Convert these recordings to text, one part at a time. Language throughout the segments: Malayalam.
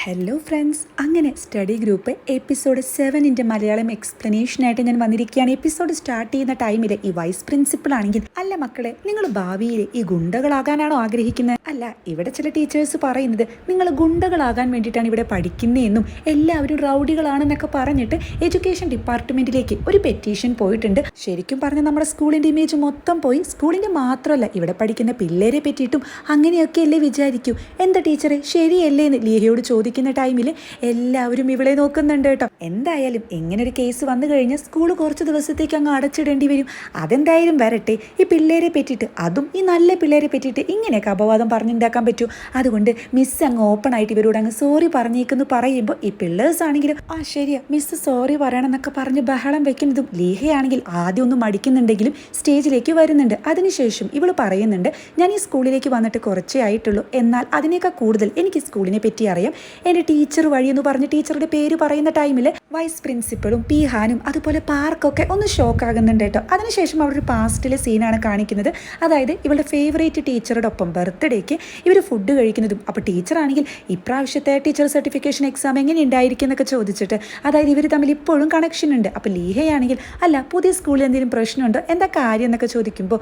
ഹലോ ഫ്രണ്ട്സ്, അങ്ങനെ സ്റ്റഡി ഗ്രൂപ്പ് എപ്പിസോഡ് 7 മലയാളം എക്സ്പ്ലനേഷനായിട്ട് ഞാൻ വന്നിരിക്കുകയാണ്. എപ്പിസോഡ് സ്റ്റാർട്ട് ചെയ്യുന്ന ടൈമിൽ ഈ വൈസ് പ്രിൻസിപ്പൾ ആണെങ്കിൽ, അല്ല മക്കളെ, നിങ്ങൾ ഭാവിയിൽ ഈ ഗുണ്ടകളാകാനാണോ ആഗ്രഹിക്കുന്നത്? അല്ല, ഇവിടെ ചില ടീച്ചേഴ്സ് പറയുന്നത് നിങ്ങൾ ഗുണ്ടകളാകാൻ വേണ്ടിയിട്ടാണ് ഇവിടെ പഠിക്കുന്നതെന്നും എല്ലാവരും റൗഡികളാണെന്നൊക്കെ പറഞ്ഞിട്ട് എഡ്യൂക്കേഷൻ ഡിപ്പാർട്ട്മെന്റിലേക്ക് ഒരു പെറ്റീഷൻ പോയിട്ടുണ്ട്. ശരിക്കും പറഞ്ഞാൽ നമ്മുടെ സ്കൂളിന്റെ ഇമേജ് മൊത്തം പോയി. സ്കൂളിന്റെ മാത്രമല്ല, ഇവിടെ പഠിക്കുന്ന പിള്ളേരെ പറ്റിയിട്ടും അങ്ങനെയൊക്കെ അല്ലേ വിചാരിക്കൂ. എന്താ ടീച്ചറെ, ശരിയല്ലേ എന്ന് ലീഹയോട് ചോദിക്കുന്ന ടൈമിൽ എല്ലാവരും ഇവളെ നോക്കുന്നുണ്ട് കേട്ടോ. എന്തായാലും ഇങ്ങനെ ഒരു കേസ് വന്നു കഴിഞ്ഞാൽ സ്കൂൾ കുറച്ച് ദിവസത്തേക്ക് അങ്ങ് അടച്ചിടേണ്ടി വരും. അതെന്തായാലും വരട്ടെ. ഈ പിള്ളേരെ പറ്റിയിട്ട്, അതും ഈ നല്ല പിള്ളേരെ പറ്റിയിട്ട് ഇങ്ങനെയൊക്കെ അപവാദം പറഞ്ഞുണ്ടാക്കാൻ പറ്റൂ. അതുകൊണ്ട് മിസ് അങ്ങ് ഓപ്പൺ ആയിട്ട് ഇവരോട് അങ്ങ് സോറി പറഞ്ഞേക്കെന്ന് പറയുമ്പോൾ ഈ പിള്ളേഴ്സ് ആണെങ്കിലും ശരിയാ മിസ് സോറി പറയണം എന്നൊക്കെ പറഞ്ഞ് ബഹളം വെക്കുന്നതും, ലീഹയാണെങ്കിൽ ആദ്യം ഒന്നും മടിക്കുന്നുണ്ടെങ്കിലും സ്റ്റേജിലേക്ക് വരുന്നുണ്ട്. അതിനുശേഷം ഇവൾ പറയുന്നുണ്ട്, ഞാൻ ഈ സ്കൂളിലേക്ക് വന്നിട്ട് കുറച്ചേ ആയിട്ടുള്ളൂ, എന്നാൽ അതിനേക്കാൾ കൂടുതൽ എനിക്ക് സ്കൂളിനെ പറ്റി അറിയാം. എൻ്റെ ടീച്ചർ വഴിയെന്ന് പറഞ്ഞ് ടീച്ചറുടെ പേര് പറയുന്ന ടൈമിൽ വൈസ് പ്രിൻസിപ്പളും പിഹാനും അതുപോലെ പാർക്കൊക്കെ ഒന്ന് ഷോക്ക് ആകുന്നുണ്ട് കേട്ടോ. അതിനുശേഷം അവരുടെ പാസ്റ്റിലെ സീനാണ് കാണിക്കുന്നത്. അതായത് ഇവളുടെ ഫേവറേറ്റ് ടീച്ചറുടെ ഒപ്പം ബർത്ത്ഡേക്ക് ഇവർ ഫുഡ് കഴിക്കുന്നതും. അപ്പോൾ ടീച്ചറാണെങ്കിൽ ഇപ്രാവശ്യത്തെ ടീച്ചർ സർട്ടിഫിക്കേഷൻ എക്സാം എങ്ങനെ ഉണ്ടായിരിക്കും എന്നൊക്കെ ചോദിച്ചിട്ട്, അതായത് ഇവർ തമ്മിൽ ഇപ്പോഴും കണക്ഷൻ ഉണ്ട്. അപ്പോൾ ലീഹയാണെങ്കിൽ, അല്ല പുതിയ സ്കൂളിൽ എന്തെങ്കിലും പ്രശ്നമുണ്ടോ, എന്താ കാര്യം എന്നൊക്കെ ചോദിക്കുമ്പോൾ,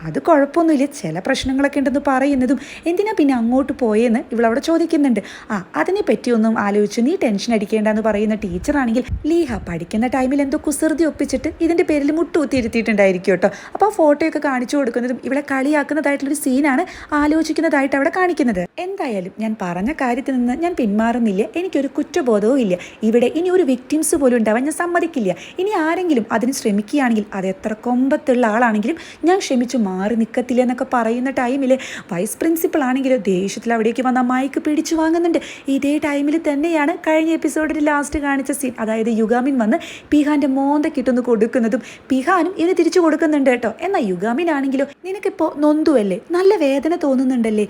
അത് കുഴപ്പമൊന്നുമില്ല, ചില പ്രശ്നങ്ങളൊക്കെ ഉണ്ടെന്ന് പറയുന്നതും, എന്തിനാ പിന്നെ അങ്ങോട്ട് പോയെന്ന് ഇവളവിടെ ചോദിക്കുന്നുണ്ട്. അതിനെ പറ്റിയൊന്നും ആലോചിച്ച് നീ ടെൻഷൻ അടിക്കേണ്ടെന്ന് പറയുന്ന ടീച്ചറാണെങ്കിൽ, ലീഹ പഠിക്കുന്ന ടൈമിൽ എന്തോ കുസൃതി ഒപ്പിച്ചിട്ട് ഇതിൻ്റെ പേരിൽ മുട്ടുകുത്തിയിരുത്തിയിട്ടുണ്ടായിരിക്കും കേട്ടോ. അപ്പോൾ ആ ഫോട്ടോയൊക്കെ കാണിച്ചു കൊടുക്കുന്നതും ഇവളെ കളിയാക്കുന്നതായിട്ടുള്ളൊരു സീനാണ് ആലോചിക്കുന്നതായിട്ട് അവിടെ കാണിക്കുന്നത്. എന്തായാലും ഞാൻ പറഞ്ഞ കാര്യത്തിൽ നിന്ന് ഞാൻ പിന്മാറുന്നില്ല. എനിക്കൊരു കുറ്റബോധവും ഇല്ല. ഇവിടെ ഇനി ഒരു വിക്ടിംസ് പോലും ഉണ്ടാവാൻ ഞാൻ സമ്മതിക്കില്ല. ഇനി ആരെങ്കിലും അതിന് ശ്രമിക്കുകയാണെങ്കിൽ, അത് എത്ര കൊമ്പത്തുള്ള ആളാണെങ്കിലും ഞാൻ ക്ഷമിച്ചു മാറി നിൽക്കത്തില്ല എന്നൊക്കെ പറയുന്ന ടൈമിൽ വൈസ് പ്രിൻസിപ്പൾ ആണെങ്കിലും ദേഷ്യത്തിൽ അവിടേക്ക് വന്ന മൈക്ക് പിടിച്ചു വാങ്ങുന്നുണ്ട്. ഇതേ ടൈമിൽ തന്നെയാണ് കഴിഞ്ഞ എപ്പിസോഡിൽ ലാസ്റ്റ് കാണിച്ച സീൻ. അതായത് യുഗാമിൻ വന്ന് പിഹാന്റെ മോന്ത കിട്ടുന്നു കൊടുക്കുന്നതും പിഹാനും ഇതിന് തിരിച്ചു കൊടുക്കുന്നുണ്ട് കേട്ടോ. എന്നാൽ യുഗാമിൻ ആണെങ്കിലോ, നിനക്കിപ്പോൾ നൊന്തുവല്ലേ, നല്ല വേദന തോന്നുന്നുണ്ടല്ലേ,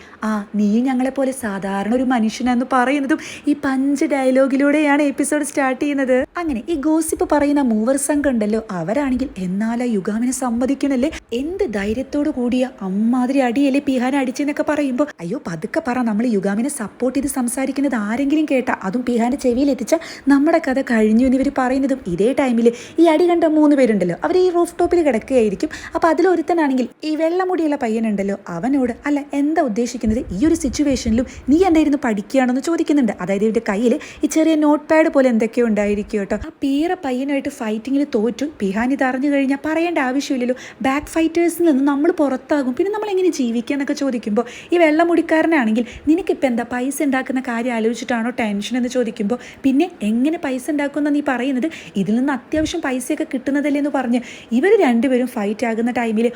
നീയും ഞങ്ങളെ പോലെ സാധാരണ ഒരു മനുഷ്യനെന്ന് പറയുന്നതും ഈ പഞ്ച് ഡയലോഗിലൂടെയാണ് എപ്പിസോഡ് സ്റ്റാർട്ട് ചെയ്യുന്നത്. അങ്ങനെ ഈ ഗോസിപ്പ് പറയുന്ന മൂവർ സംഘം ഉണ്ടല്ലോ, അവരാണെങ്കിൽ എന്നാലാ യുഗാമിനെ സമ്മതിക്കണല്ലേ, എന്ത് ധൈര്യത്തോടു കൂടിയ അമ്മാതിരി അടിയല്ലേ പിഹാനെ അടിച്ചെന്നൊക്കെ പറയുമ്പോൾ, അയ്യോ പതുക്കെ പറ, നമ്മൾ യുഗാമിനെ സപ്പോർട്ട് ചെയ്ത് സംസാരിക്കുന്നത് ആരെങ്കിലും കേട്ടാ, അതും പിഹാന്റെ ചെവിയിൽ എത്തിച്ച നമ്മുടെ കഥ കഴിഞ്ഞു എന്ന് ഇവർ പറയുന്നതും. ഇതേ ടൈമിൽ ഈ അടി കണ്ട 3 പേരുണ്ടല്ലോ, അവർ ഈ റൂഫ് ടോപ്പിൽ കിടക്കുകയായിരിക്കും. അപ്പോൾ അതിലൊരുത്തനാണെങ്കിൽ ഈ വെള്ളമുടിയുള്ള പയ്യനുണ്ടല്ലോ, അവനോട്, അല്ല എന്താ ഉദ്ദേശിക്കുന്നത്, ഈ ഒരു സിറ്റുവേഷനിലും നീ എന്തായിരുന്നു പഠിക്കുകയാണെന്ന് ചോദിക്കുന്നുണ്ട്. അതായത് ഇവരുടെ കയ്യിൽ ഈ ചെറിയ നോട്ട് പാഡ് പോലെ എന്തൊക്കെയോ ഉണ്ടായിരിക്കും കേട്ടോ. ആ പീറ പയ്യനായിട്ട് ഫൈറ്റിങ്ങിൽ തോറ്റു. പിഹാൻ ഇത് അറിഞ്ഞു കഴിഞ്ഞാൽ പറയേണ്ട ആവശ്യമില്ലല്ലോ, ബാക്ക് ഫൈറ്റേഴ്സിൽ നിന്ന് നമ്മൾ പുറത്താകും, പിന്നെ നമ്മൾ എങ്ങനെ ജീവിക്കുക എന്നൊക്കെ ചോദിക്കുമ്പോൾ, ഈ വെള്ളമുടിക്കാരനാണെങ്കിൽ നിനക്കിപ്പോൾ എന്താ പൈസ ഉണ്ടാക്കുന്ന കാര്യം ആലോചിച്ചിട്ടാണോ ടെൻഷൻ എന്ന് ചോദിക്കുമ്പോൾ, പിന്നെ എങ്ങനെ പൈസ ഉണ്ടാക്കുമെന്ന് നീ പറയുന്നത്, ഇതിൽ നിന്ന് അത്യാവശ്യം പൈസയൊക്കെ കിട്ടുന്നതല്ലേ എന്ന് പറഞ്ഞ് ഇവർ രണ്ടുപേരും ഫൈറ്റ് ആകുന്ന ടൈമിൽ,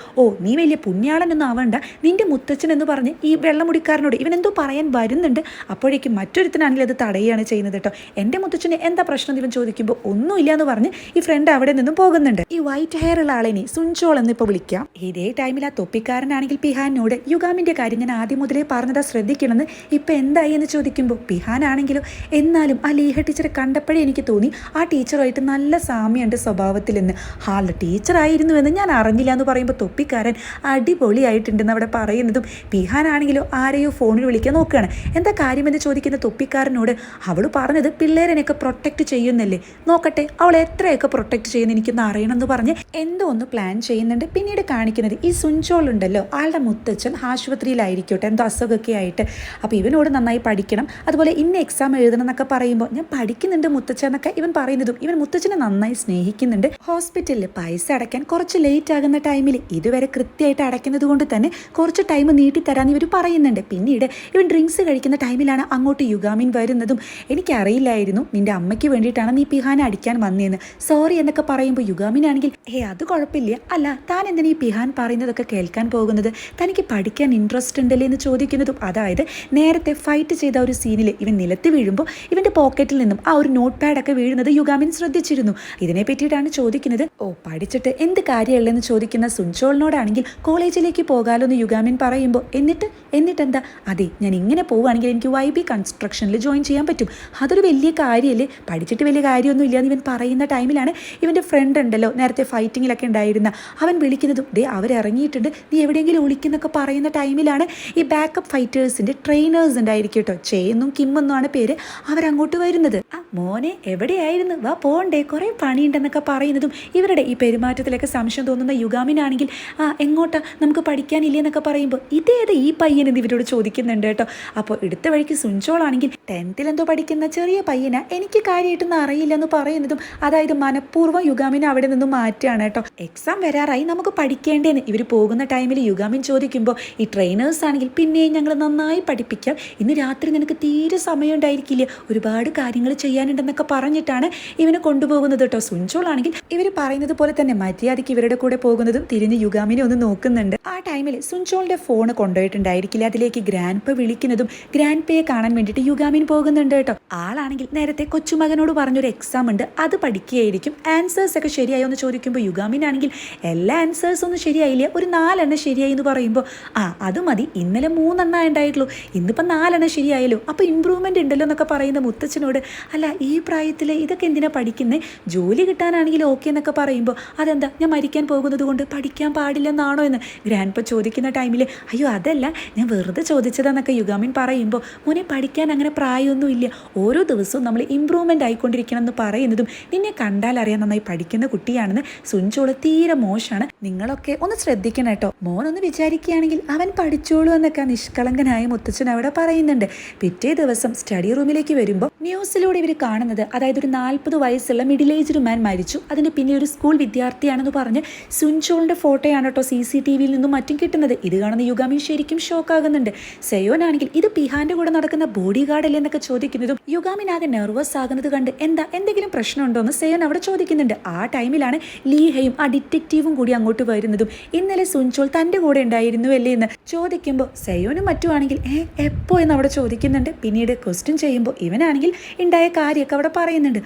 നീ വലിയ പുണ്യാളനൊന്നും ആവണ്ട, നിന്റെ മുത്തച്ഛൻ എന്ന് പറഞ്ഞ് ഈ വെള്ളമുടിക്കാരനോട് ഇവൻ എന്തോ പറയാൻ വരുന്നുണ്ട്. അപ്പോഴേക്കും മറ്റൊരുത്തനാണെങ്കിൽ അത് തടയുകയാണ് ചെയ്യുന്നത് കേട്ടോ. എൻ്റെ മുത്തച്ഛന് എന്താ പ്രശ്നം ഇവൻ ചോദിക്കുമ്പോൾ, ഒന്നുമില്ല എന്ന് പറഞ്ഞ് ഈ ഫ്രണ്ട് അവിടെ നിന്നും പോകുന്നുണ്ട്. ഈ വൈറ്റ് ഹെയർ ഉള്ള ആളെ സുൻചോൾ എന്ന് ഇപ്പോൾ വിളിക്കാം. ഇതേ ടൈമിൽ ആ തൊപ്പിക്കാരനാണെങ്കിൽ പിഹാനോട് യുഗാമിൻ്റെ കാര്യം ഞാൻ ആദ്യം മുതലേ പറഞ്ഞതാ ശ്രദ്ധിക്കണമെന്ന്, ഇപ്പം എന്തായി എന്ന് ചോദിക്കുമ്പോൾ, പിഹാനാണെങ്കിലും എന്നാലും ആ ലീഹ ടീച്ചറെ കണ്ടപ്പോഴേ എനിക്ക് തോന്നി ആ ടീച്ചറുമായിട്ട് നല്ല സാമ്യമുണ്ട് സ്വഭാവത്തിലെന്ന്. ഹാളിൽ ടീച്ചറായിരുന്നുവെന്ന് ഞാൻ അറിഞ്ഞില്ല എന്ന് പറയുമ്പോൾ തൊപ്പിക്കാരൻ അടിപൊളിയായിട്ടുണ്ടെന്ന് അവിടെ പറയുന്നതും, പിഹാനാണെങ്കിലും ആരെയോ ഫോണിൽ വിളിക്കാൻ നോക്കുകയാണ്. എന്താ കാര്യമെന്ന് ചോദിക്കുന്ന തൊപ്പിക്കാരനോട്, അവൾ പറഞ്ഞത് പിള്ളേരെയൊക്കെ പ്രൊട്ടക്റ്റ് ചെയ്യുന്നല്ലേ, നോക്കട്ടെ അവൾ എത്രയൊക്കെ പ്രൊട്ടക്റ്റ് ചെയ്യുന്ന എനിക്കൊന്ന് അറിയണമെന്ന് പറഞ്ഞ് എന്തോ ഒന്ന് പ്ലാൻ ചെയ്യുന്നുണ്ട്. പിന്നീട് കാണിക്കുന്നത് ഈ സുൻചോൾ ഉണ്ടല്ലോ, ആളുടെ മുത്തച്ഛൻ ആശുപത്രിയിലായിരിക്കട്ടെ, എന്തോ അസുഖമൊക്കെ ആയിട്ട്. അപ്പോൾ ഇവനോട് നന്നായി പഠിക്കണം, അതുപോലെ ഇന്ന എക്സാം എഴുതണം എന്നൊക്കെ പറയുമ്പോൾ, ഞാൻ പഠിക്കുന്നുണ്ട് മുത്തച്ഛ എന്നൊക്കെ ഇവൻ പറയുന്നതും, ഇവൻ മുത്തച്ഛനെ നന്നായി സ്നേഹിക്കുന്നുണ്ട്. ഹോസ്പിറ്റലിൽ പൈസ അടയ്ക്കാൻ കുറച്ച് ലേറ്റ് ആകുന്ന ടൈമിൽ ഇതുവരെ കൃത്യമായിട്ട് അടയ്ക്കുന്നത് കൊണ്ട് തന്നെ കുറച്ച് ടൈം നീട്ടിത്തരാന്ന് ഇവർ പറയുന്നുണ്ട്. പിന്നീട് ഇവൻ ഡ്രിങ്ക്സ് കഴിക്കുന്ന ടൈമിലാണ് അങ്ങോട്ട് യുഗാമിൻ വരുന്നതും, എനിക്കറിയില്ലായിരുന്നു നിന്റെ അമ്മയ്ക്ക് വേണ്ടിയിട്ടാണ് നീ പിഹാനെ അടിക്കാൻ വന്നതെന്ന്, സോറി എന്നൊക്കെ പറയുമ്പോൾ യുഗാമിനാണെങ്കിൽ, അത് കുഴപ്പമില്ല, അല്ല താൻ എന്തിനാ ഈ പിഹാൻ പറയുന്നതൊക്കെ കേൾക്കാൻ പോകുന്നത്, തനിക്ക് പഠിക്കാൻ ഇൻട്രസ്റ്റ് ഉണ്ടല്ലേ എന്ന് ചോദിക്കുന്നതും. അതായത് നേരത്തെ ഫൈറ്റ് ചെയ്ത ഒരു സീനിൽ ഇവൻ നിലത്ത് വീഴുമ്പോൾ ഇവൻ്റെ പോക്കറ്റിൽ നിന്നും ആ ഒരു നോട്ട് പാഡൊക്കെ വീഴുന്നത് യുഗാമിൻ ശ്രദ്ധിച്ചിരുന്നു. ഇതിനെ പറ്റിയിട്ടാണ് ചോദിക്കുന്നത്. പഠിച്ചിട്ട് എന്ത് കാര്യമുള്ളതെന്ന് ചോദിക്കുന്ന സുൻചോളിനോടാണെങ്കിൽ കോളേജിലേക്ക് പോകാലോ എന്ന് യുഗാമിൻ പറയുമ്പോൾ, എന്നിട്ടെന്താ, അതെ ഞാൻ ഇങ്ങനെ പോവുകയാണെങ്കിൽ എനിക്ക് YB കൺസ്ട്രക്ഷനിൽ ജോയിൻ ചെയ്യാൻ പറ്റും, അതൊരു വലിയ കാര്യമല്ലേ, പഠിച്ചിട്ട് വലിയ കാര്യമൊന്നും ഇല്ല എന്ന് ഇവൻ പറയുന്ന ടൈമിലാണ് ഇവൻ്റെ ഫ്രണ്ട് ഉണ്ടല്ലോ നേരത്തെ ഫൈറ്റിങ്ങിലൊക്കെ ഉണ്ടായിരുന്ന, അവൻ വിളിക്കുന്നതും, അവരിറങ്ങിയിട്ടുണ്ട്, നീ എവിടെയെങ്കിലും ഒളിക്കുന്നൊക്കെ പറയുന്ന ടൈമിലാണ് ഈ ബാക്കപ്പ് ഫൈറ്റേഴ്സിൻ്റെ ട്രെയിനേഴ്സ് ഉണ്ടായിരിക്കും കേട്ടോ, ചേന്നും കിം എന്നാണ് പേര്. അവരങ്ങോട്ട് വരുന്നത്. ആ മോനെ എവിടെയായിരുന്നു, വാ പോണ്ടേ, കുറെ പണിയുണ്ടെന്നൊക്കെ പറയുന്നതും ഇവരുടെ ഈ പെരുമാറ്റത്തിലൊക്കെ സംശയം തോന്നുന്ന യുഗാമിനാണെങ്കിൽ എങ്ങോട്ടാ, നമുക്ക് പഠിക്കാനില്ലേ എന്നൊക്കെ പറയുമ്പോൾ ഇതേത് ഈ പയ്യൻ എന്ന് ഇവരോട് ചോദിക്കുന്നുണ്ട് കേട്ടോ. അപ്പോൾ എടുത്ത വഴിക്ക് സുൻചോളാണെങ്കിൽ 10th എന്തോ പഠിക്കുന്ന ചെറിയ പയ്യനാ, എനിക്ക് കാര്യമായിട്ടൊന്നും അറിയില്ല എന്ന് പറയുന്നതും അതായത് മനഃപൂർവ്വം യുഗാമിനെ അവിടെ നിന്നും മാറ്റുകയാണ് കേട്ടോ. എക്സാം വരാറായി, നമുക്ക് പഠിക്കേണ്ടേന്ന് ഇവർ പോകുന്ന ടൈമിൽ യുഗാമിൻ ചോദിക്കുമ്പോൾ ഈ ട്രെയിനേഴ്സ് ആണെങ്കിൽ പിന്നെയും ഞങ്ങൾ നന്നായി പഠിപ്പിക്കാം, ഇന്ന് രാത്രി നിനക്ക് തീരെ സമയം ഉണ്ടായിരിക്കില്ല, ഒരുപാട് കാര്യങ്ങൾ ചെയ്യാനുണ്ടെന്നൊക്കെ പറഞ്ഞിട്ടാണ് ഇവനെ കൊണ്ടുപോകുന്നത് കേട്ടോ. സുൻചോളാണെങ്കിൽ ഇവർ പറയുന്നത് പോലെ തന്നെ മര്യാദയ്ക്ക് ഇവരുടെ കൂടെ പോകുന്നതും തിരിഞ്ഞ് യുഗാമിനെ ഒന്ന് നോക്കുന്നുണ്ട്. ആ ടൈമിൽ സുൻചോളിന്റെ ഫോൺ കൊണ്ടുപോയിട്ടുണ്ടായിരിക്കില്ല, അതിലേക്ക് ഗ്രാൻഡ് വിളിക്കുന്നതും ഗ്രാൻഡ് പേയെ കാണാൻ വേണ്ടിയിട്ട് യുഗാമിൻ പോകുന്നുണ്ട് കേട്ടോ. ആളാണെങ്കിൽ നേരത്തെ കൊച്ചുമകനോട് പറഞ്ഞൊരു എക്സാം ഉണ്ട്, അത് പഠിക്കുകയായിരിക്കും. ആൻസേഴ്സ് ഒക്കെ ശരിയായോ എന്ന് ചോദിക്കുമ്പോൾ യുഗാമിനാണെങ്കിൽ എല്ലാ ആൻസേഴ്സ് ഒന്നും ശരിയായില്ല, ഒരു 4 എണ്ണം ശരിയായി എന്ന് പറയുമ്പോൾ അത് മതി, ഇന്നലെ 3 എണ്ണം ഉണ്ടായിട്ടുള്ളൂ, ഇന്നിപ്പോൾ 4 എണ്ണം ശരിയായല്ലോ, അപ്പോൾ ഇമ്പ്രൂവ്മെന്റ് ഉണ്ടല്ലോ എന്നൊക്കെ പറയുന്ന മുത്തച്ഛനോട് അല്ല ഈ പ്രായത്തിൽ ഇതൊക്കെ എന്തിനാ പഠിക്കുന്നത്, ജോലി കിട്ടാനാണെങ്കിൽ ഓക്കെ എന്നൊക്കെ പറയുമ്പോൾ അതെന്താ ഞാൻ മരിക്കാൻ പോകുന്നത് കൊണ്ട് പഠിക്കാൻ പാടില്ലെന്നാണോ എന്ന് ഗ്രാൻഡ് ചോദിക്കുന്ന ടൈമിൽ അയ്യോ അതല്ല ഞാൻ വെറുതെ ചോദിച്ചതാന്നൊക്കെ യുഗാമിൻ പറയുമ്പോൾ മോനെ പഠിക്കാൻ അങ്ങനെ പ്രായമൊന്നുമില്ല, ഓരോ ദിവസവും നമ്മൾ ഇമ്പ്രൂവ്മെൻ്റ് ആയിക്കൊണ്ടിരിക്കണം എന്ന് പറയുന്നതും നിന്നെ കണ്ടാൽ അറിയാൻ നന്നായി പഠിക്കുന്ന കുട്ടിയാണെന്ന് സുൻചോള് തീരെ മോശമാണ്, നിങ്ങളൊക്കെ ഒന്ന് ശ്രദ്ധിക്കണം കേട്ടോ, മോനൊന്ന് വിചാരിക്കുകയാണെങ്കിൽ അവൻ പഠിച്ചോളൂ എന്നൊക്കെ നിഷ്കളങ്കനായ മുത്തച്ഛൻ അവിടെ പറയുന്നുണ്ട്. പിറ്റേ ദിവസം സ്റ്റഡി റൂമിലേക്ക് വരുമ്പോൾ ന്യൂസിലൂടെ ഇവർ കാണുന്നത് അതായത് ഒരു 40 വയസ്സുള്ള മിഡിൽ ഏജ്ഡ് മാൻ മരിച്ചു, അതിന് പിന്നെ ഒരു സ്കൂൾ വിദ്യാർത്ഥിയാണെന്ന് പറഞ്ഞ് സുൻചോളിന്റെ ഫോട്ടോയാണ് കേട്ടോ CCTVയിൽ നിന്നും മറ്റും കിട്ടുന്നത്. ഇത് കാണുന്ന യുഗാമിൻ ശരിക്കും ഷോക്കാകുന്നുണ്ട്. സെയോനാണെങ്കിൽ ഇത് പിഹാന്റെ കൂടെ നടക്കുന്ന ബോഡി ഗാർഡ് അല്ലേ എന്നൊക്കെ ചോദിക്കുന്നതും യുഗാമിൻ ആകെ നെർവസ് ആകുന്നത് കണ്ട് എന്തെങ്കിലും പ്രശ്നമുണ്ടോ എന്ന് സെയോൻ അവിടെ ചോദിക്കുന്നുണ്ട്. ആ ടൈമിലാണ് ലീഹയും ആ ഡിറ്റക്റ്റീവും കൂടി അങ്ങോട്ട് വരുന്നതും ഇന്നലെ സുൻചോൾ തന്റെ കൂടെ ഉണ്ടായിരുന്നു അല്ലേ എന്ന് ചോദിക്കുമ്പോൾ സെയോനും മറ്റുമാണെങ്കിൽ എപ്പോ എന്ന് അവിടെ ചോദിക്കുന്നുണ്ട്. പിന്നീട് ക്വസ്റ്റ്യൻ ചെയ്യുമ്പോൾ ഇവനാണെങ്കിൽ ഉണ്ടായ കാര്യമൊക്കെ അവിടെ പറയുന്നുണ്ട്.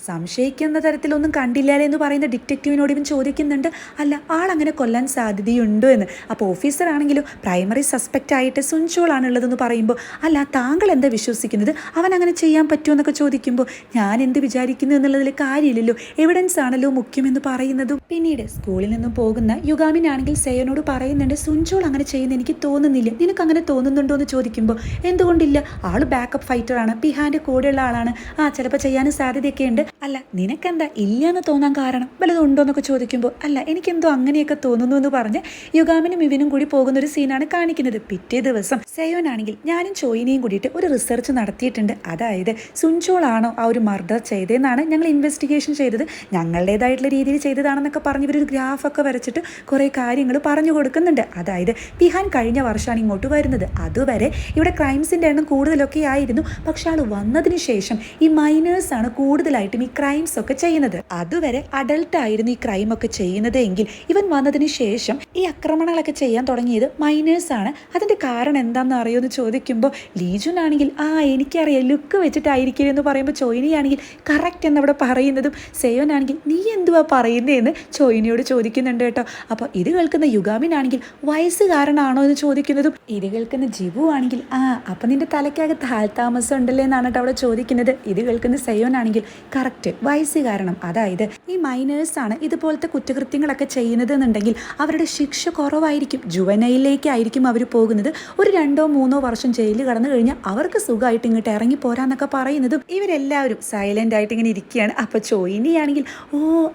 സംശയിക്കുന്ന തരത്തിലൊന്നും കണ്ടില്ലാലേ എന്ന് പറയുന്ന ഡിറ്റക്റ്റീവിനോട് ഇവൻ ചോദിക്കുന്നുണ്ട്, അല്ല ആളങ്ങനെ കൊല്ലാൻ സാധ്യതയുണ്ടോ എന്ന്. അപ്പോൾ ഓഫീസർ ആണെങ്കിലും പ്രൈമറി സസ്പെക്റ്റ് ആയിട്ട് സുൻചോൾ ആണുള്ളതെന്ന് പറയുമ്പോൾ അല്ല താങ്കൾ എന്താ വിശ്വസിക്കുന്നത്, അവൻ അങ്ങനെ ചെയ്യാൻ പറ്റുമോ എന്നൊക്കെ ചോദിക്കുമ്പോൾ ഞാൻ എന്ത് വിചാരിക്കുന്നു എന്നുള്ളതിൽ കാര്യമില്ലല്ലോ, എവിഡൻസ് ആണല്ലോ മുഖ്യമെന്ന് പറയുന്നതും. പിന്നീട് സ്കൂളിൽ നിന്നും പോകുന്ന യുഗാമിനാണെങ്കിൽ സെയോനോട് പറയുന്നുണ്ട് സുൻചോൾ അങ്ങനെ ചെയ്യുന്ന എനിക്ക് തോന്നുന്നില്ല, നിനക്ക് അങ്ങനെ തോന്നുന്നുണ്ടോ എന്ന് ചോദിക്കുമ്പോൾ എന്തുകൊണ്ടില്ല, ആള് ബാക്കപ്പ് ഫൈറ്റർ ആണ്, പിഹാന്റെ കൂടെയുള്ള ആളാണ്, ചിലപ്പോൾ ചെയ്യാനും സാധ്യതയൊക്കെ ഉണ്ട്, അല്ല നിനക്കെന്താ ഇല്ലയെന്ന് തോന്നാൻ കാരണം വല്ലതും ഉണ്ടോ എന്നൊക്കെ ചോദിക്കുമ്പോൾ അല്ല എനിക്കെന്തോ അങ്ങനെയൊക്കെ തോന്നുന്നു എന്ന് പറഞ്ഞ് യുഗാമിനും ഇവനും കൂടി പോകുന്ന ഒരു സീനാണ് കാണിക്കുന്നത്. പിറ്റേ ദിവസം സെയോനാണെങ്കിൽ ഞാനും ചോയിനെയും കൂടിയിട്ട് ഒരു റിസർച്ച് നടത്തിയിട്ടുണ്ട്, അതായത് സുൻചോൾ ആണോ ആ ഒരു മർഡർ ചെയ്തതെന്നാണ് ഞങ്ങൾ ഇൻവെസ്റ്റിഗേഷൻ ചെയ്തത്, ഞങ്ങളുടേതായിട്ടുള്ള രീതിയിൽ ചെയ്തതാണെന്നൊക്കെ പറഞ്ഞ് ഇവരൊരു ഗ്രാഫൊക്കെ വരച്ചിട്ട് കുറേ കാര്യങ്ങൾ പറഞ്ഞു കൊടുക്കുന്നുണ്ട്. അതായത് പിഹാൻ കഴിഞ്ഞ വർഷമാണ് ഇങ്ങോട്ട് വരുന്നത്, അതുവരെ ഇവിടെ ക്രൈംസിൻ്റെ എണ്ണം കൂടുതലൊക്കെ ആയിരുന്നു, പക്ഷെ ആൾ വന്നതിന് ശേഷം ഈ മൈനേഴ്സാണ് കൂടുതലായിട്ടും ഈ ക്രൈംസ് ഒക്കെ ചെയ്യുന്നത്, അതുവരെ അഡൾട്ട് ആയിരുന്നു ഈ ക്രൈം ഒക്കെ ചെയ്യുന്നത് എങ്കിൽ ഇവൻ വന്നതിന് ശേഷം ഈ ആക്രമണങ്ങളൊക്കെ ചെയ്യാൻ തുടങ്ങിയത് മൈനേഴ്സാണ്, അതിൻ്റെ കാരണം എന്താണെന്ന് അറിയുമെന്ന് ചോദിക്കുമ്പോൾ ലീജുൻ ആണെങ്കിൽ എനിക്കറിയാം ലുക്ക് വെച്ചിട്ടായിരിക്കും എന്ന് പറയുമ്പോൾ ചോയിനിയാണെങ്കിൽ കറക്റ്റ് എന്നവിടെ പറയുന്നതും സെയോനാണെങ്കിൽ നീ എന്തുവാ പറയുന്നതെന്ന് ചോയിനിയോട് ചോദിക്കുന്നുണ്ട് കേട്ടോ. അപ്പോൾ ഇത് കേൾക്കുന്ന യുഗാമിനാണെങ്കിൽ വയസ്സ് കാരണമാണോ എന്ന് ചോദിക്കുന്നതും ഇത് കേൾക്കുന്ന ജിബു ആണെങ്കിൽ അപ്പം നിന്റെ തലയ്ക്കകത്ത് താമസം ഉണ്ടല്ലേ എന്നാണ് കേട്ടോ അവിടെ ചോദിക്കുന്നത്. ഇത് കേൾക്കുന്ന സെയോനാണെങ്കിൽ കറക്റ്റ് വയസ്സ് കാരണം, അതായത് ഈ മൈനേഴ്സാണ് ഇതുപോലത്തെ കുറ്റകൃത്യങ്ങളൊക്കെ ചെയ്യുന്നത് എന്നുണ്ടെങ്കിൽ അവരുടെ ശിക്ഷ കുറവായിരിക്കും, ജുവനൈലിലേക്കായിരിക്കും അവർ പോകുന്നത്, ഒരു 2-3 വർഷം ജയിലിൽ കടന്നു കഴിഞ്ഞാൽ അവർക്ക് സുഖമായിട്ട് ഇങ്ങോട്ട് ഇറങ്ങി പോരാന്നൊക്കെ പറയുന്നതും ഇവരെല്ലാവരും സൈലന്റ് ആയിട്ട് ഇങ്ങനെ ഇരിക്കുകയാണ്. അപ്പോൾ ചോയിനിയാണെങ്കിൽ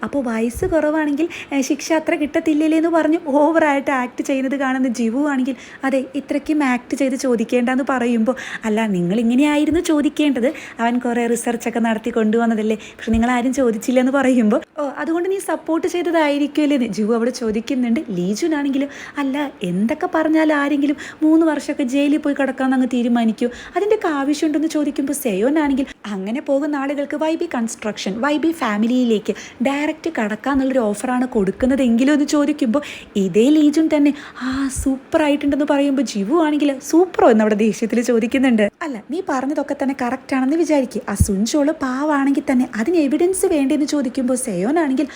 അപ്പോൾ വയസ്സ് കുറവാണെങ്കിൽ ശിക്ഷ അത്ര കിട്ടത്തില്ലേ എന്ന് പറഞ്ഞ് ഓവറായിട്ട് ആക്ട് ചെയ്യുന്നത് കാണുന്ന ജിവു ആണെങ്കിൽ അതെ ഇത്രയ്ക്കും ആക്ട് ചെയ്ത് ചോദിക്കേണ്ടെന്ന് പറയുമ്പോൾ അല്ല നിങ്ങളിങ്ങനെയായിരുന്നു ചോദിക്കേണ്ടത്, അവൻ കുറേ റിസർച്ചൊക്കെ നടത്തി കൊണ്ടുവന്നതല്ലേ, പക്ഷെ നിങ്ങളാരും ചോദിച്ചില്ല എന്ന് പറയുമ്പോൾ അതുകൊണ്ട് നീ സപ്പോർട്ട് ചെയ്തതായിരിക്കുമല്ലേ എന്ന് ജിവു അവിടെ ചോദിക്കുന്നുണ്ട്. ലീജുനാണെങ്കിലും അല്ല എന്തൊക്കെ പറഞ്ഞാൽ ആരെങ്കിലും 3 വർഷമൊക്കെ ജയിലിൽ പോയി കിടക്കാമെന്ന് അങ്ങ് തീരുമാനിക്കൂ, അതിൻ്റെയൊക്കെ ആവശ്യമുണ്ടെന്ന് ചോദിക്കുമ്പോൾ സെയോനാണെങ്കിൽ അങ്ങനെ പോകുന്ന ആളുകൾക്ക് YB കൺസ്ട്രക്ഷൻ YB ഫാമിലിയിലേക്ക് ഡയറക്റ്റ് കടക്കാന്നുള്ളൊരു ഓഫറാണ് കൊടുക്കുന്നതെങ്കിലും എന്ന് ചോദിക്കുമ്പോൾ ഇതേ ലീജുൻ തന്നെ സൂപ്പറായിട്ടുണ്ടെന്ന് പറയുമ്പോൾ ജിവു ആണെങ്കിൽ സൂപ്പറോ എന്നവിടെ ദേഷ്യത്തിൽ ചോദിക്കുന്നുണ്ട്. അല്ല നീ പറഞ്ഞതൊക്കെ തന്നെ കറക്റ്റ് ആണെന്ന് വിചാരിക്കുക, സുൻചോള് പാവാണെങ്കിൽ തന്നെ അതിന് എവിഡൻസ് വേണ്ടെന്ന് ചോദിക്കുമ്പോൾ സെയോനാണെങ്കിൽ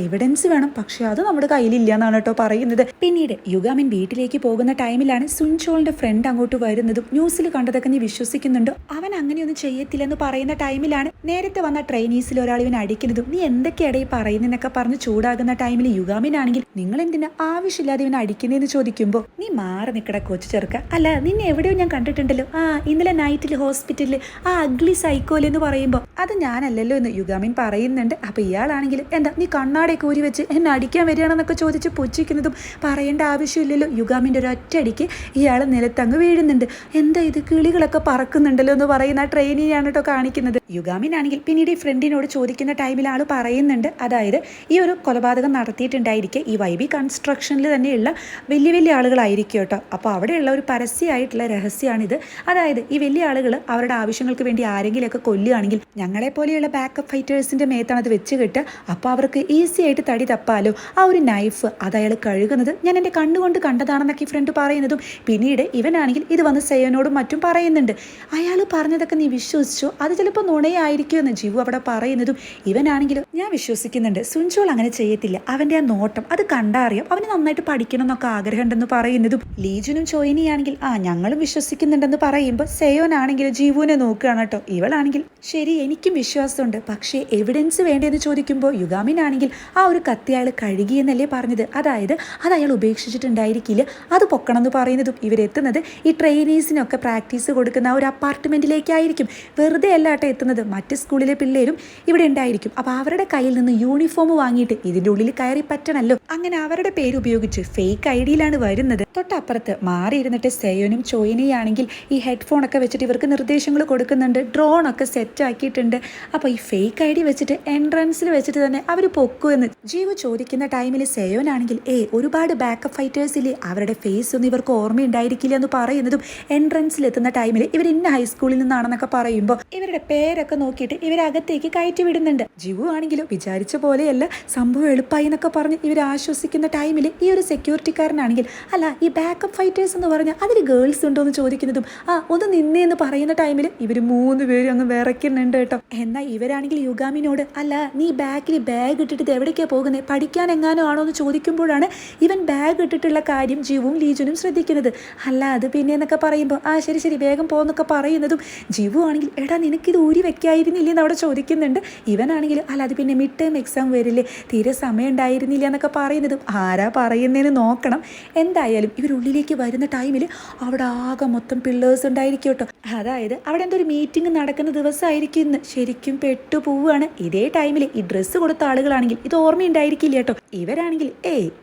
എവിഡൻസ് വേണം, പക്ഷെ അത് നമ്മുടെ കയ്യിലില്ല എന്നാണ് കേട്ടോ പറയുന്നത്. പിന്നീട് യുഗാമിൻ വീട്ടിലേക്ക് പോകുന്ന ടൈമിലാണ് സുൻചോളിന്റെ ഫ്രണ്ട് അങ്ങോട്ട് വരുന്നതും ന്യൂസിൽ കണ്ടതൊക്കെ നീ വിശ്വസിക്കുന്നുണ്ടോ, അവൻ അങ്ങനെയൊന്നും ചെയ്യത്തില്ലെന്ന് പറയുന്ന ടൈമിലാണ് നേരത്തെ വന്ന ട്രെയിനീസിൽ ഒരാൾ ഇവൻ അടിക്കുന്നതും നീ എന്തൊക്കെയാണ് ഈ പറയുന്നതെന്നൊക്കെ പറഞ്ഞ് ചൂടാകുന്ന ടൈമിൽ യുഗാമിനാണെങ്കിൽ നിങ്ങൾ എന്തിനാ ആവശ്യമില്ലാതെ ഇവൻ അടിക്കുന്നതെന്ന് ചോദിക്കുമ്പോൾ നീ മാറി നിൽക്കട കൊച്ചു ചെറുക്ക, അല്ല നിന്നെ എവിടെയോ ഞാൻ കണ്ടിട്ടുണ്ടല്ലോ, ഇന്നലെ നൈറ്റിൽ ഹോസ്പിറ്റലിൽ അഗ്ലി സൈക്കോലെന്ന് പറയുമ്പോൾ അത് ഞാനല്ലല്ലോ എന്ന് യുഗാമിൻ പറയുന്നുണ്ട്. അപ്പൊ ഇയാളാണെങ്കിൽ എന്താ നീ കണ്ണാടയൊക്കെ ഊരി വെച്ച് എന്നെ അടിക്കാൻ വരികയാണെന്നൊക്കെ ചോദിച്ച് പുച്ഛിക്കുന്നതും പറയേണ്ട ആവശ്യമില്ലല്ലോ. യുഗാമിന്റെ ഒരു ഒറ്റയടിക്ക് ഇയാൾ നിലത്തങ്ങ് വീഴുന്നുണ്ട്. എന്താ ഇത് കിളികളൊക്കെ പറക്കുന്നുണ്ടല്ലോ എന്ന് പറയുന്ന ആ ട്രെയിനിനെയാണ് കേട്ടോ കാണിക്കുന്നത്. യുഗാമിൻ ആണെങ്കിൽ പിന്നീട് ഈ ഫ്രണ്ടിനോട് ചോദിക്കുന്ന ടൈമിൽ ആൾ പറയുന്നുണ്ട്, അതായത് ഈ ഒരു കൊലപാതകം നടത്തിയിട്ടുണ്ടായിരിക്കെ ഈ വൈബി കൺസ്ട്രക്ഷനിൽ തന്നെയുള്ള വലിയ വലിയ ആളുകളായിരിക്കും കേട്ടോ. അപ്പോൾ അവിടെയുള്ള ഒരു പരസ്യമായിട്ടുള്ള രഹസ്യമാണിത്. അതായത് ഈ വലിയ ആളുകൾ അവരുടെ ആവശ്യങ്ങൾക്ക് വേണ്ടി ആരെങ്കിലുമൊക്കെ കൊല്ലുകയാണെങ്കിൽ ഞങ്ങളെ പോലെയുള്ള ബാക്കപ്പ് ഫൈറ്റേഴ്സിന്റെ മേത്താണ് അത് വെച്ച് കിട്ടുക. അപ്പോൾ അവർക്ക് ഈസി ആയിട്ട് തടി തപ്പാലോ. ആ ഒരു നൈഫ് അത് അയാൾ കഴുകുന്നത് ഞാൻ എൻ്റെ കണ്ണുകൊണ്ട് കണ്ടതാണെന്നൊക്കെ ഈ ഫ്രണ്ട് പറയുന്നതും പിന്നീട് ഇവനാണെങ്കിൽ ഇത് വന്ന് സെയോനോടും മറ്റും പറയുന്നുണ്ട്. അയാൾ പറഞ്ഞതൊക്കെ നീ വിശ്വസിച്ചോ, അത് ചിലപ്പോൾ നുണയായിരിക്കും എന്ന് ജീവു അവിടെ പറയുന്നതും ഇവനാണെങ്കിലും ഞാൻ വിശ്വസിക്കുന്നുണ്ട്, സുൻചോൾ അങ്ങനെ ചെയ്യത്തില്ല, അവൻ്റെ ആ നോട്ടം അത് കണ്ടറിയാം, അവന് നന്നായിട്ട് പഠിക്കണം എന്നൊക്കെ ആഗ്രഹം ഉണ്ടെന്ന് പറയുന്നതും ലീജുനും ചോയിനിയാണെങ്കിൽ ഞങ്ങളും വിശ്വസിക്കുന്നുണ്ടെന്ന് പറയുമ്പോൾ സെയോനാണെങ്കിൽ ജീവുവിനെ നോക്കുകയാണ് കേട്ടോ. ഇവളാണെങ്കിൽ ശരി എനിക്കും വിശ്വാസമുണ്ട്, പക്ഷേ എവിഡൻസ് വേണ്ടതെന്ന് ചോദിക്കുമ്പോൾ യുഗാമിനാണെങ്കിൽ ആ ഒരു കത്തി അയാൾ കഴുകിയെന്നല്ലേ പറഞ്ഞത്, അതായത് അത് അയാൾ ഉപേക്ഷിച്ചിട്ടുണ്ടായിരിക്കില്ല, അത് പൊക്കണം എന്ന് പറയുന്നതും ഇവരെത്തുന്നത് ഈ ട്രെയിനീസിനൊക്കെ പ്രാക്ടീസ് കൊടുക്കുന്ന ആ ഒരു അപ്പാർട്ട്മെന്റിലേക്കായിരിക്കും. വെറുതെ അല്ലാട്ടോ എത്തുന്നത്, മറ്റ് സ്കൂളിലെ പിള്ളേരും ഇവിടെ ഉണ്ടായിരിക്കും. അപ്പോൾ അവരുടെ കയ്യിൽ നിന്ന് യൂണിഫോം വാങ്ങിയിട്ട് ഇതിൻ്റെ ഉള്ളിൽ കയറി പറ്റണല്ലോ. അങ്ങനെ അവരുടെ പേര് ഉപയോഗിച്ച് ഫേക്ക് ഐഡിയിലാണ് വരുന്നത്. തൊട്ടപ്പുറത്ത് മാറിയിരുന്നിട്ട് സെയോനും ചോയിനിയാണെങ്കിൽ ഈ ഹെഡ്ഫോണൊക്കെ വെച്ചിട്ട് ഇവർക്ക് നിർദ്ദേശങ്ങൾ കൊടുക്കുന്നുണ്ട്. ഡ്രോണൊക്കെ സെറ്റ് ആക്കിയിട്ടുണ്ട്. അപ്പോൾ ഈ ഫേക്ക് ഐ ഡി വെച്ചിട്ട് എൻട്രൻസിൽ വെച്ചിട്ട് തന്നെ അവർ പൊക്കുമെന്ന് ജീവു ചോദിക്കുന്ന ടൈമിൽ സെയോനാണെങ്കിൽ ഒരുപാട് ബാക്കപ്പ് ഫൈറ്റേഴ്സ് ഇല്ലേ, അവരുടെ ഫേസ് ഒന്നും ഇവർക്ക് ഓർമ്മയുണ്ടായിരിക്കില്ല എന്ന് പറയുന്നതും എൻട്രൻസിൽ എത്തുന്ന ടൈമിൽ ഇവർ ഇന്ന ഹൈസ്കൂളിൽ നിന്നാണെന്നൊക്കെ പറയുമ്പോൾ ഇവരുടെ പേരൊക്കെ നോക്കിയിട്ട് ഇവരകത്തേക്ക് കയറ്റി വിടുന്നുണ്ട്. ജീവു ആണെങ്കിലും വിചാരിച്ച പോലെയല്ല, സംഭവം എളുപ്പമായി എന്നൊക്കെ പറഞ്ഞ് ഇവർ ആശ്വസിക്കുന്ന ടൈമിൽ ഈ ഒരു സെക്യൂരിറ്റിക്കാരനാണെങ്കിൽ അല്ല ഈ ബാക്കപ്പ് ഫൈറ്റേഴ്സ് എന്ന് പറഞ്ഞാൽ അതിൽ ഗേൾസ് ഉണ്ടോ എന്ന് ചോദിക്കുന്നതും ഒന്ന് നിന്നേ എന്ന് പറയുന്ന ടൈമിൽ ഇവർ 3 പേരും അങ്ങ് വിറയ്ക്കുന്നുണ്ട് കേട്ടോ. എന്നാൽ ഇവരാണെങ്കിൽ യുഗാമിനോട് അല്ല നീ ബാക്കിൽ ബാഗ് ഇട്ടിട്ട് ഇത് എവിടേക്കാണ് പോകുന്നത്, പഠിക്കാൻ എങ്ങാനോ ആണോ എന്ന് ചോദിക്കുമ്പോഴാണ് ഇവൻ ബാഗ് ഇട്ടിട്ടുള്ള കാര്യം ജീവും ലീജുനും ശ്രദ്ധിക്കുന്നത്. അല്ല അത് പിന്നെ എന്നൊക്കെ പറയുമ്പോൾ ശരി ശരി വേഗം പോകുന്നൊക്കെ പറയുന്നതും ജീവു ആണെങ്കിൽ എടാ നിനക്കിത് ഊരി വെക്കായിരുന്നില്ല എന്ന് അവിടെ ചോദിക്കുന്നുണ്ട്. ഇവനാണെങ്കിൽ അല്ല അത് പിന്നെ മിഡ് ടേം എക്സാം വരില്ലേ, തീരെ സമയം ഉണ്ടായിരുന്നില്ല എന്നൊക്കെ പറയുന്നതും ആരാ പറയുന്നതെന്ന് നോക്കണം. എന്തായാലും ഇവരുള്ളിലേക്ക് വരുന്ന ടൈമിൽ അവിടെ ആകെ മൊത്തം പിള്ളേഴ്സ് ഉണ്ടായിരിക്കും കേട്ടോ. അതായത് അവിടെ എന്തോ ഒരു മീറ്റിംഗ് നടക്കുന്ന ദിവസമായിരിക്കും ഇന്ന്. ശരിക്കും പെട്ടുപോവുകയാണ്. ഇതേ ടൈമിൽ ഈ ഡ്രസ്സ് കൊടുത്ത ആളുകളാണെങ്കിൽ ഇത് ഓർമ്മയുണ്ടായിരിക്കില്ല കേട്ടോ. ഇവരാണെങ്കിൽ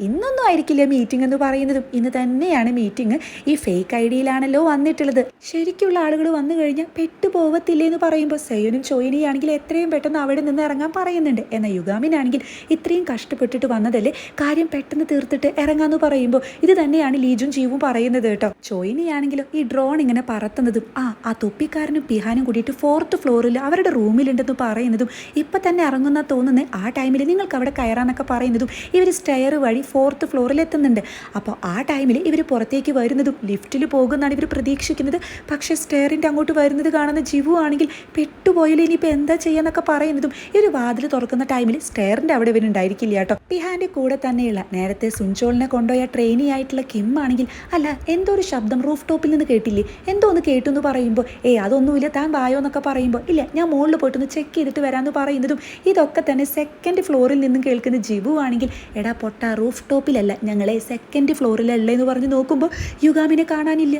ഇന്നൊന്നും ആയിരിക്കില്ല മീറ്റിംഗ് എന്ന് പറയുന്നതും ഇന്ന് തന്നെയാണ് മീറ്റിംഗ്. ഈ ഫേക്ക് ഐഡിയിലാണല്ലോ വന്നിട്ടുള്ളത്. ശരിക്കുള്ള ആളുകൾ വന്നു കഴിഞ്ഞാൽ പെട്ടുപോകത്തില്ലേ എന്ന് പറയുമ്പോൾ സെയോനും ചോയിനിയാണെങ്കിൽ എത്രയും പെട്ടെന്ന് അവിടെ നിന്ന് ഇറങ്ങാൻ പറയുന്നുണ്ട്. എന്നാൽ യുഗാമിനാണെങ്കിൽ ഇത്രയും കഷ്ടപ്പെട്ടിട്ട് വന്നതല്ലേ, കാര്യം പെട്ടെന്ന് തീർത്തിട്ട് ഇറങ്ങാന്ന് പറയുമ്പോൾ ഇത് തന്നെയാണ് ലീജും ജീവും പറയുന്നത് കേട്ടോ. ചോയിനിയാണെങ്കിലും ഈ ഡ്രോൺ ഇങ്ങനെ പറത്തുന്നതും ആ തൊപ്പിക്കാരനും പിഹാനും കൂടിയിട്ട് 4th ഫ്ലോറിൽ അവരുടെ റൂമിലുണ്ടെന്ന് പറയുന്നതും ഇപ്പം തന്നെ ഇറങ്ങുന്ന തോന്നുന്നത് ആ ടൈമിൽ നിങ്ങൾക്ക് അവിടെ കയറാന്നൊക്കെ പറയുന്നതും ഇവർ സ്റ്റെയർ വഴി 4th ഫ്ലോറിൽ എത്തുന്നുണ്ട്. അപ്പോൾ ആ ടൈമിൽ ഇവർ പുറത്തേക്ക് വരുന്നതും ലിഫ്റ്റിൽ പോകുന്നതാണ് ഇവർ പ്രതീക്ഷിക്കുന്നത്. പക്ഷേ സ്റ്റെയറിൻ്റെ അങ്ങോട്ട് വരുന്നത് കാണുന്ന ജിവു ആണെങ്കിൽ പെട്ടുപോയില്ല, ഇനിയിപ്പോൾ എന്താ ചെയ്യാന്നൊക്കെ പറയുന്നതും ഈ ഒരു വാതിൽ തുറക്കുന്ന ടൈമിൽ സ്റ്റെയറിൻ്റെ അവിടെ ഇവരുണ്ടായിരിക്കില്ല കേട്ടോ. പിഹാൻ്റെ കൂടെ തന്നെയുള്ള നേരത്തെ സുൻചോളിനെ കൊണ്ടുപോയ ട്രെയിനി ആയിട്ടുള്ള കിം ആണെങ്കിൽ അല്ല എന്തോ ഒരു ശബ്ദം റൂഫ് ടോപ്പിൽ നിന്ന് കേട്ടില്ലേ, എന്തോ ഒന്ന് കേട്ടു എന്ന് പറയുമ്പോൾ അതൊന്നുമില്ല താൻ വായോ എന്നൊക്കെ പറയുമ്പോൾ ഇല്ല ഞാൻ മുകളിൽ പോയിട്ടൊന്ന് ചെക്ക് ചെയ്തിട്ട് വരാമെന്ന് പറയുന്നതും ഇതൊക്കെ തന്നെ 2nd ഫ്ലോറിൽ നിന്നും കേൾക്കുന്ന ജിവു ആണെങ്കിൽ എടാ പൊട്ട റൂഫ് ടോപ്പിലല്ല ഞങ്ങളെ 2nd ഫ്ലോറിലല്ലേ എന്ന് പറഞ്ഞ് നോക്കുമ്പോൾ യുഗാമിനെ കാണാനില്ല.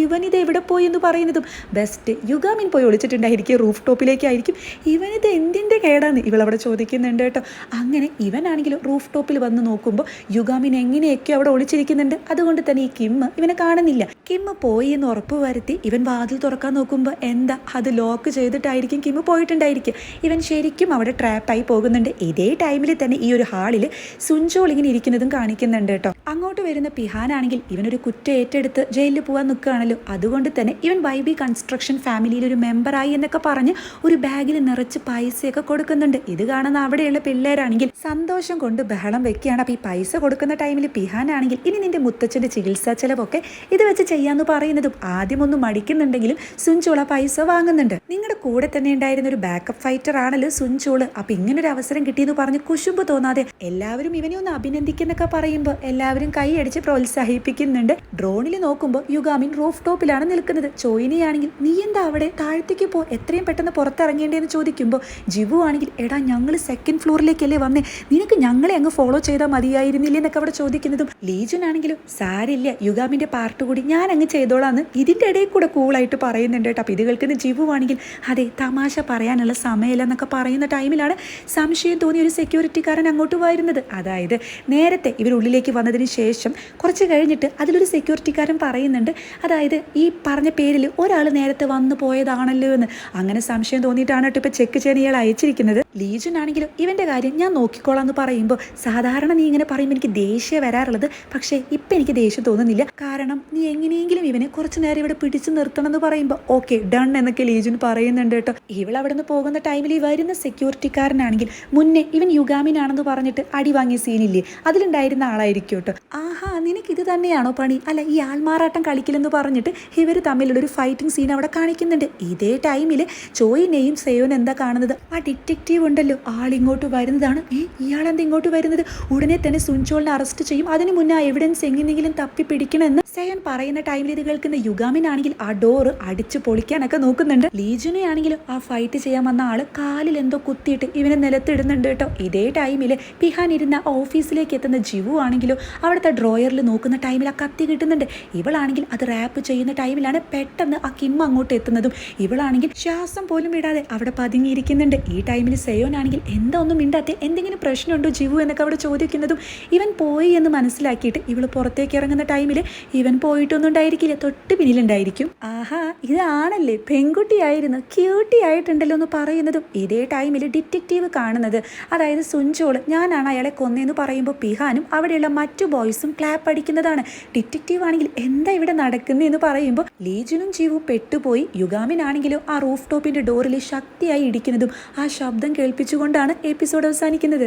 ഇവനിത് എവിടെ പോയി എന്ന് പറയുന്നതും ബെസ്റ്റ് യുഗാമിൻ പോയി ഒളിച്ചിട്ടുണ്ടായിരിക്കും റൂഫ് ടോപ്പിലേക്കായിരിക്കും. ഇവനിത് എന്തിൻ്റെ കേടാന്ന് ഇവളവിടെ ചോദിക്കുന്നുണ്ട് കേട്ടോ. അങ്ങനെ ഇവനാണെങ്കിലും റൂഫ് ടോപ്പിൽ വന്ന് നോക്കുമ്പോൾ യുഗാമിൻ എങ്ങനെയൊക്കെ അവിടെ ഒളിച്ചിരിക്കുന്നുണ്ട്. അതുകൊണ്ട് തന്നെ ഈ കിം ഇവനെ കാണുന്നില്ല. കിം പോയി എന്ന് ഉറപ്പ് വരുത്തി ഇവൻ വാതിൽ തുറക്കാൻ നോക്കുമ്പോൾ എന്താ അത് ലോക്ക് ചെയ്തിട്ടായിരിക്കും കിം പോയിട്ടുണ്ടായിരിക്കും. ഇവൻ ശരിക്കും അവിടെ ട്രാപ്പായി പോകുന്നുണ്ട്. ഇതേ ടൈമിൽ തന്നെ ഈ ഒരു ഹാളിൽ സുൻചോൾ ഇങ്ങനെ ഇരിക്കുന്നതും കാണിക്കുന്നുണ്ട് കേട്ടോ. അങ്ങോട്ട് വരുന്ന പിഹാനാണെങ്കിൽ ഇവനൊരു കുറ്റം ഏറ്റെടുത്ത് ജയിലിൽ പോകാൻ നിൽക്കുകയാണല്ലോ. അതുകൊണ്ട് തന്നെ ഇവൻ വൈബി കൺസ്ട്രക്ഷൻ ഫാമിലിയിൽ ഒരു മെമ്പറായി എന്നൊക്കെ പറഞ്ഞ് ഒരു ബാഗിൽ നിറച്ച് പൈസയൊക്കെ കൊടുക്കുന്നുണ്ട്. ഇത് കാണുന്ന അവിടെയുള്ള പിള്ളേരാണെങ്കിൽ സന്തോഷം കൊണ്ട് ബഹളം വെക്കുകയാണ്. അപ്പോൾ ഈ പൈസ കൊടുക്കുന്ന ടൈമിൽ പിഹാനാണെങ്കിൽ ഇനി നിന്റെ മുത്തച്ഛൻ്റെ ചികിത്സാ ചെലവൊക്കെ ഇത് വെച്ച് ചെയ്യാമെന്ന് പറയുന്നതും ആദ്യമൊന്നും മടിക്കുന്നുണ്ടെങ്കിലും സുൻചോള പൈസ വാങ്ങുന്നുണ്ട്. നിങ്ങളുടെ കൂടെ തന്നെ ഉണ്ടായിരുന്ന ഒരു ബാക്കപ്പ് ഫൈറ്റർ ആണല്ലോ സുൻചോള്. അപ്പൊ ഇങ്ങനൊരു അവസരം കിട്ടിയെന്ന് പറഞ്ഞ് കുശുമ്പ് തോന്നാതെ എല്ലാവരും ഇവനെ ഒന്ന് അഭിനന്ദിക്കുന്നൊക്കെ പറയുമ്പോൾ എല്ലാവരും കൈയടിച്ച് പ്രോത്സാഹിപ്പിക്കുന്നുണ്ട്. ഡ്രോണിൽ നോക്കുമ്പോൾ യുഗാമിൻ റൂഫ് ടോപ്പിലാണ് നിൽക്കുന്നത്. ചോയിനിയാണെങ്കിൽ നീ എന്താ അവിടെ, താഴത്തേക്ക് പോ, എത്രയും പെട്ടെന്ന് പുറത്തിറങ്ങേണ്ടതെന്ന് ചോദിക്കുമ്പോൾ ജിവു ആണെങ്കിൽ എടാ ഞങ്ങൾ സെക്കൻഡ് ഫ്ലോറിലേക്കല്ലേ വന്നേ, നിനക്ക് ഞങ്ങളെ അങ്ങ് ഫോളോ ചെയ്താൽ മതിയായിരുന്നില്ലേ എന്നൊക്കെ അവിടെ ചോദിക്കുന്നതും ലീജുൻ ആണെങ്കിലും സാരില്ല യുഗാമിന്റെ പാർട്ട് കൂടി ഞാൻ അങ്ങ് ചെയ്തോളാന്ന് ഇതിന്റെ ഇടയിൽ കൂടെ കൂളായിട്ട് പറയുന്നുണ്ട് കേട്ടോ. അപ്പൊ ഇത് കേൾക്കുന്ന ജിവു ആണെങ്കിൽ അതെ തമാശ പറയാനുള്ള സമയമില്ല എന്നൊക്കെ പറയുന്ന ടൈമിലാണ് സംശയം തോന്നിയ ഒരു സെക്യൂരിറ്റിക്കാരൻ അങ്ങോട്ട് വരുന്നത്. അതായത് നേരത്തെ ഇവരുള്ളിലേക്ക് വന്നതിന് ശേഷം കുറച്ച് കഴിഞ്ഞിട്ട് അതിലൊരു സെക്യൂരിറ്റിക്കാരൻ പറയുന്നുണ്ട്, അതായത് ഈ പറഞ്ഞ പേരിൽ ഒരാൾ നേരത്തെ വന്നു പോയതാണല്ലോ എന്ന്. അങ്ങനെ സംശയം തോന്നിയിട്ടാണ് കേട്ടോ ഇപ്പൊ ചെക്ക് ചെയ്യാൻ ഇയാൾ അയച്ചിരിക്കുന്നത്. ലീജൻ ആണെങ്കിലും ഇവന്റെ കാര്യം ഞാൻ നോക്കിക്കോളാം എന്ന് പറയുമ്പോൾ സാധാരണ നീ ഇങ്ങനെ പറയുമ്പോൾ എനിക്ക് ദേഷ്യം വരാറുള്ളത്, പക്ഷേ ഇപ്പം എനിക്ക് ദേഷ്യം തോന്നുന്നില്ല, കാരണം നീ എങ്ങനെയെങ്കിലും ഇവനെ കുറച്ച് നേരം ഇവിടെ പിടിച്ചു നിർത്തണം എന്ന് പറയുമ്പോൾ ഓക്കെ ഡൺ എന്നൊക്കെ ലീജൻ പറയുന്നുണ്ട് കേട്ടോ. ഇവൾ അവിടെ നിന്ന് പോകുന്ന ടൈമിൽ ഈ വരുന്ന സെക്യൂരിറ്റിക്കാരനാണെങ്കിൽ മുന്നേ ഇവൻ യുഗാമിനാണെന്ന് പറഞ്ഞിട്ട് അടി വാങ്ങിയ സീനില്ലേ അതിലുണ്ടായിരുന്ന ആളായിരിക്കും കേട്ടോ. ആഹാ നിനക്ക് ഇത് തന്നെയാണോ പണി, അല്ല ഈ ആൾമാറാട്ടം കളിക്കില്ലെന്ന് പറഞ്ഞിട്ട് ഇവർ തമ്മിലുള്ള ഒരു ഫൈറ്റിംഗ് സീൻ അവിടെ കാണിക്കുന്നുണ്ട്. ഇതേ ടൈമിൽ ചോയിനെയും സെയോൻ എന്താ കാണുന്നത്, ആ ഡിറ്റക്റ്റീവ് ഉണ്ടല്ലോ ആളിങ്ങോട്ട് വരുന്നതാണ്. ഇയാളെന്താ ഇങ്ങോട്ട് വരുന്നത്, ഉടനെ തന്നെ സുൻചോളിനെ അറസ്റ്റ് ചെയ്യും, അതിന് മുന്നേ ആ എവിഡൻസ് എങ്ങനെയെങ്കിലും തപ്പി പിടിക്കണമെന്ന് സെയോൻ പറയുന്ന ടൈമിൽ ഇത് കേൾക്കുന്ന യുഗാമിനാണെങ്കിൽ ആ ഡോറ് അടിച്ചു പൊളിക്കാനൊക്കെ നോക്കുന്നുണ്ട്. ലീജുനെ ആണെങ്കിലും ആ ഫൈറ്റ് ചെയ്യാൻ വന്ന ആള് കാലിൽ എന്തോ കുത്തിയിട്ട് ഇവനെ നിലത്തിടുന്നുണ്ട് കേട്ടോ. ഇതേ ടൈമിൽ പിഹാൻ ഇരുന്ന ഓഫീസിലേക്ക് എത്തുന്ന ജിവു ആണെങ്കിലും അവിടുത്തെ ഡ്രോയറിൽ നോക്കുന്ന ടൈമിൽ ആ കത്തി കിട്ടുന്നുണ്ട്. ഇവളാണെങ്കിൽ അത് റാപ്പ് ചെയ്യുന്ന ടൈമിലാണ് പെട്ടെന്ന് ആ കിം അങ്ങോട്ട് എത്തുന്നതും ഇവളാണെങ്കിൽ ശ്വാസം പോലും വിടാതെ അവിടെ പതുങ്ങിയിരിക്കുന്നുണ്ട്. ഈ ടൈമിൽ സെയോൻ ആണെങ്കിൽ എന്താ ഒന്നും മിണ്ടാത്തെ, എന്തെങ്കിലും പ്രശ്നമുണ്ടോ ജിവു എന്നൊക്കെ അവിടെ ചോദിക്കുന്നതും ഇവൻ പോയി എന്ന് മനസ്സിലാക്കിയിട്ട് ഇവള് പുറത്തേക്ക് ഇറങ്ങുന്ന ടൈമിൽ ഇവൻ പോയിട്ടൊന്നും ഉണ്ടായിരിക്കില്ല, തൊട്ട് പിന്നിലുണ്ടായിരിക്കും. ആഹാ ഇതാണല്ലേ പെൺകുട്ടിയായിരുന്നു, ക്യൂട്ടി ആയിട്ടുണ്ടല്ലോ എന്ന് പറയുന്നതും ഇതേ ടൈമിൽ ഡിറ്റക്റ്റീവ് കാണുന്നത്, അതായത് സുൻചോള് ഞാനാണ് അയാളെ കൊന്നേന്ന് പറയുമ്പോൾ പിഹാനും അവിടെയുള്ള മറ്റു ബോയ്സും ക്ലാപ്പ് അടിക്കുന്നതാണ്. ഡിറ്റക്റ്റീവ് ആണെങ്കിൽ എന്താ ഇവിടെ നടക്കുന്നതെന്ന് പറയുമ്പോൾ ലീജുനും ജീവും പെട്ടുപോയി. യുഗാമിനാണെങ്കിലും ആ റൂഫ് ടോപ്പിന്റെ ഡോറിൽ ശക്തിയായി ഇടിക്കുന്നതും ആ ശബ്ദം കേൾപ്പിച്ചുകൊണ്ടാണ് എപ്പിസോഡ് അവസാനിക്കുന്നത്.